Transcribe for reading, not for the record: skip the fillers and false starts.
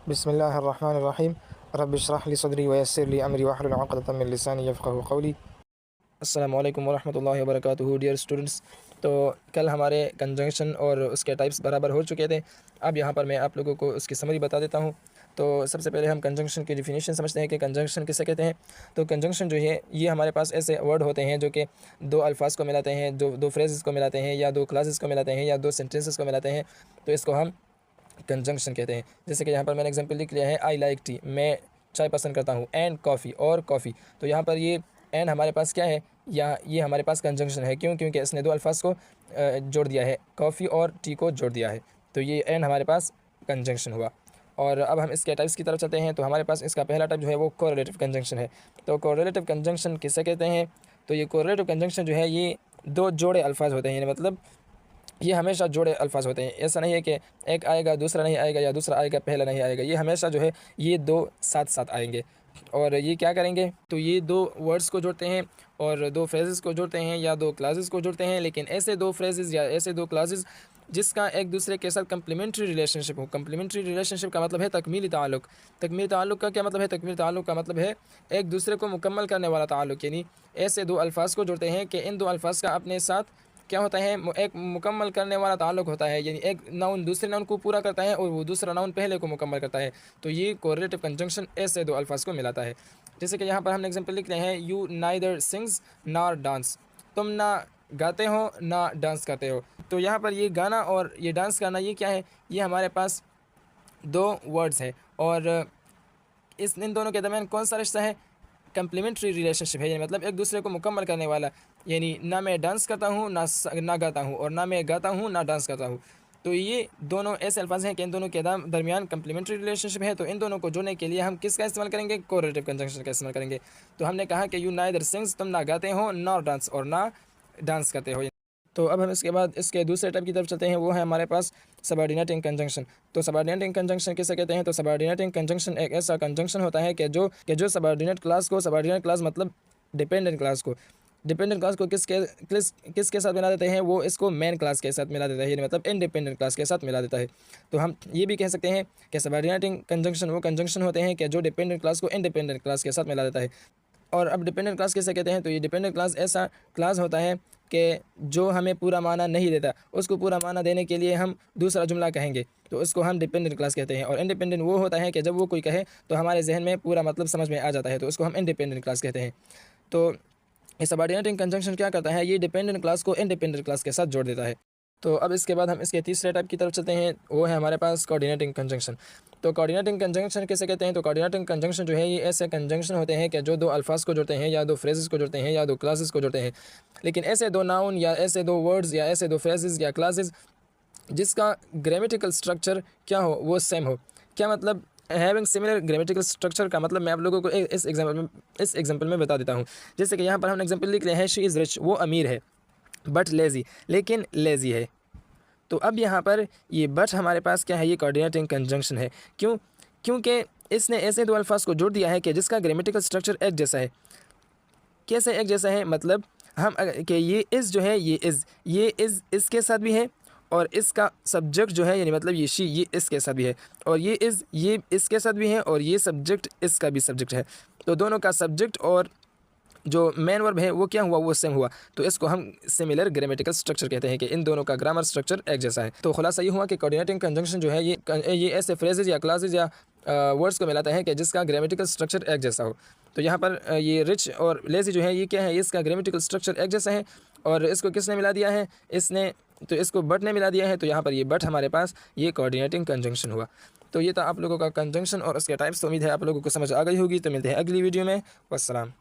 बिस्मिल्लाहिर्रहमानिर्रहीम रब्बि इश्रह ली सदरी व यस्सिर ली अमरी वहलुल उक़दतम मिन लिसानी यफ़क़हू क़ौली। अस्सलामु अलैकुम वरहमतुल्लाहि वबरकातुहू। डियर स्टूडेंट्स, तो कल हमारे कंजंक्शन और उसके टाइप्स बराबर हो चुके थे। अब यहाँ पर मैं आप लोगों को उसकी समरी बता देता हूँ। तो सबसे पहले हम कंजंक्शन की डिफिनीशन समझते हैं कि कंजंक्शन किसे कहते हैं। तो कंजंक्शन जो है ये हमारे पास ऐसे वर्ड होते हैं जो कि दो अल्फाज को मिलाते हैं, जो दो फ्रेजेस को मिलाते हैं, या दो क्लासेस को मिलाते हैं, या दो सेंटेंसेस को मिलाते हैं। तो इसको हम कंजंक्शन कहते हैं। जैसे कि यहाँ पर मैंने एग्जांपल लिख लिया है, आई लाइक टी, मैं चाय पसंद करता हूँ, एंड कॉफ़ी, और कॉफ़ी। तो यहाँ पर ये एंड हमारे पास क्या है, या ये हमारे पास कंजंक्शन है। क्यों? क्योंकि इसने दो अल्फाज को जोड़ दिया है, कॉफ़ी और टी को जोड़ दिया है। तो ये एंड हमारे पास कंजंक्शन हुआ। और अब हम इसके टाइप्स की तरफ चलते हैं। तो हमारे पास इसका पहला टाइप जो है वो कोरिलेटिव कंजंक्शन है। तो कोरिलेटिव कंजंक्शन किसे कहते हैं? तो ये कोरिलेटिव कंजंक्शन जो है ये दो जोड़े अल्फाज होते हैं, मतलब ये हमेशा जोड़े अल्फाज होते हैं। ऐसा नहीं है कि एक आएगा दूसरा नहीं आएगा, या दूसरा आएगा पहला नहीं आएगा। ये हमेशा जो है ये दो साथ साथ आएंगे। और ये क्या करेंगे, तो ये दो वर्ड्स को जोड़ते हैं, और दो फ्रेजेस को जोड़ते हैं, या दो क्लासेस को जोड़ते हैं। लेकिन ऐसे दो फ्रेजेस या ऐसे दो क्लासेस जिसका एक दूसरे के साथ कम्प्लीमेंट्री रिलेशनशिप हो। कम्प्लीमेंट्री रिलेशनशिप का मतलब है तकमीली ताल्लुक़। तकमीली ताल्लुक़ का क्या मतलब है? तकमीली ताल्लुक़ का मतलब है एक दूसरे को मुकम्मल करने वाला ताल्लुक़। यानी ऐसे दो अल्फाज को जोड़ते हैं कि इन दो अल्फाज का अपने साथ क्या होता है, एक मुकम्मल करने वाला ताल्लुक़ होता है। यानी एक नाउन दूसरे नाउन को पूरा करता है, और वो दूसरा नाउन पहले को मुकम्मल करता है। तो ये कोरिलेटिव कंजंक्शन ऐसे दो अल्फाज को मिलाता है। जैसे कि यहाँ पर हमने एग्जांपल लिख रहे हैं, you neither sings nor dance, तुम ना गाते हो ना डांस करते हो। तो यहाँ पर ये गाना और ये डांस करना, ये क्या है, ये हमारे पास दो वर्ड्स है, और इन दोनों के दरमियान कौन सा रिश्ता है? कम्प्लीमेंट्री रिलेशनशिप है। यानी मतलब एक दूसरे को मुकम्मल करने वाला। यानी ना मैं डांस करता हूँ ना गाता हूँ, और ना मैं गाता हूँ ना डांस करता हूँ। तो ये दोनों ऐसे अल्फाज हैं कि इन दोनों के दरमियान कम्प्लीमेंट्री रिलेशनशिप है। तो इन दोनों को जोड़ने के लिए हम किसका इस्तेमाल करेंगे? कोरिलेटिव कंजंक्शन का इस्तेमाल करेंगे। तो हमने कहा कि यू नाइदर सिंग्स, तुम ना गाते हो, नॉर डांस, और ना डांस करते हो। तो अब हम इसके बाद इसके दूसरे टाइप की तरफ चलते हैं, वो है हमारे पास सबऑर्डिनेटिंग कंजंक्शन। तो सबऑर्डिनेटिंग कंजंक्शन किसे कहते हैं? तो सबऑर्डिनेटिंग कंजंक्शन एक ऐसा कंजंक्शन होता है कि जो सबऑर्डिनेट क्लास को, सबऑर्डिनेट क्लास मतलब डिपेंडेंट क्लास को, डिपेंडेंट क्लास को किसके साथ मिला देते हैं? वो इसको मेन क्लास के साथ मिला देता है, यानी मतलब इंडिपेंडेंट क्लास के साथ मिला देता है। तो हम ये भी कह सकते हैं कि सबऑर्डिनेटिंग कंजंक्शन वो कंजंक्शन होते हैं कि जो डिपेंडेंट क्लास को इंडिपेंडेंट क्लास के साथ मिला देता है। और अब डिपेंडेंट क्लास किसे कहते हैं? तो ये डिपेंडेंट क्लास ऐसा क्लास होता है कि जो हमें पूरा माना नहीं देता, उसको पूरा माना देने के लिए हम दूसरा जुमला कहेंगे, तो उसको हम डिपेंडेंट क्लास कहते हैं। और इंडिपेंडेंट वो होता है कि जब वो कोई कहे तो हमारे जहन में पूरा मतलब समझ में आ जाता है, तो उसको हम इंडिपेंडेंट क्लास कहते हैं। तो ये सबऑर्डिनेटिंग कंजंक्शन क्या करता है? ये डिपेंडेंट क्लास को इंडिपेंडेंट क्लास के साथ जोड़ देता है। तो अब इसके बाद हम इसके तीसरे टाइप की तरफ चलते हैं, वो है हमारे पास कोऑर्डिनेटिंग कंजंक्शन। तो कोऑर्डिनेटिंग कंजंक्शन किसे कहते हैं? तो कोऑर्डिनेटिंग कंजंक्शन जो है ये ऐसे कंजंक्शन होते हैं कि जो दो अल्फाज को जोड़ते हैं, या दो फ्रेजेस को जोड़ते हैं, या दो क्लासेस को जोड़ते हैं। लेकिन ऐसे दो नाउन, या ऐसे दो वर्ड्स, या ऐसे दो फ्रेजेस या क्लासेस जिसका ग्रामेटिकल स्ट्रक्चर क्या हो, वो सेम हो। क्या मतलब? हैविंग सिमिलर ग्रामेटिकल स्ट्रक्चर का मतलब मैं आप लोगों को इस एग्जाम्पल में बता देता हूँ। जैसे कि यहाँ पर हमने एग्जाम्पल लिख रहे हैं, शी इज़ रिच, वो अमीर है, बट लेज़ी, लेकिन लेज़ी है। तो अब यहाँ पर ये बट हमारे पास क्या है? ये कोऑर्डिनेटिंग कंजंक्शन है। क्यों? क्योंकि इसने ऐसे दो अल्फाज को जोड़ दिया है कि जिसका ग्रामेटिकल स्ट्रक्चर एक जैसा है। कैसे एक जैसा है? मतलब हम कि ये इज़ जो है, ये इज़ इसके साथ भी है, और इसका सब्जेक्ट जो है, यानी मतलब ये शी, ये इसके साथ भी है, और ये इज़ ये इसके साथ भी है, और ये सब्जेक्ट इसका भी सब्जेक्ट है। तो दोनों का सब्जेक्ट और जो मेन वर्ब है वो क्या हुआ? वो सेम हुआ। तो इसको हम सिमिलर ग्रामेटिकल स्ट्रक्चर कहते हैं कि इन दोनों का ग्रामर स्ट्रक्चर एक जैसा है। तो खुलासा ये हुआ कि कोऑर्डिनेटिंग कंजंक्शन जो है ये ऐसे फ्रेजेस या क्लासेस या वर्ड्स को मिलाता है कि जिसका ग्रामेटिकल स्ट्रक्चर एक जैसा हो। तो यहाँ पर ये रिच और लेज़ी जो है ये क्या है? इसका ग्रामेटिकल स्ट्रक्चर एक जैसा है, और इसको किसने मिला दिया है? इसको बट ने मिला दिया है। तो यहाँ पर ये बट हमारे पास ये कोऑर्डिनेटिंग कंजंक्शन हुआ। तो ये था आप लोगों का कंजंक्शन और उसके टाइप्स। तो उम्मीद है आप लोगों को समझ आ गई होगी। तो मिलते हैं अगली वीडियो में। वस्सलाम।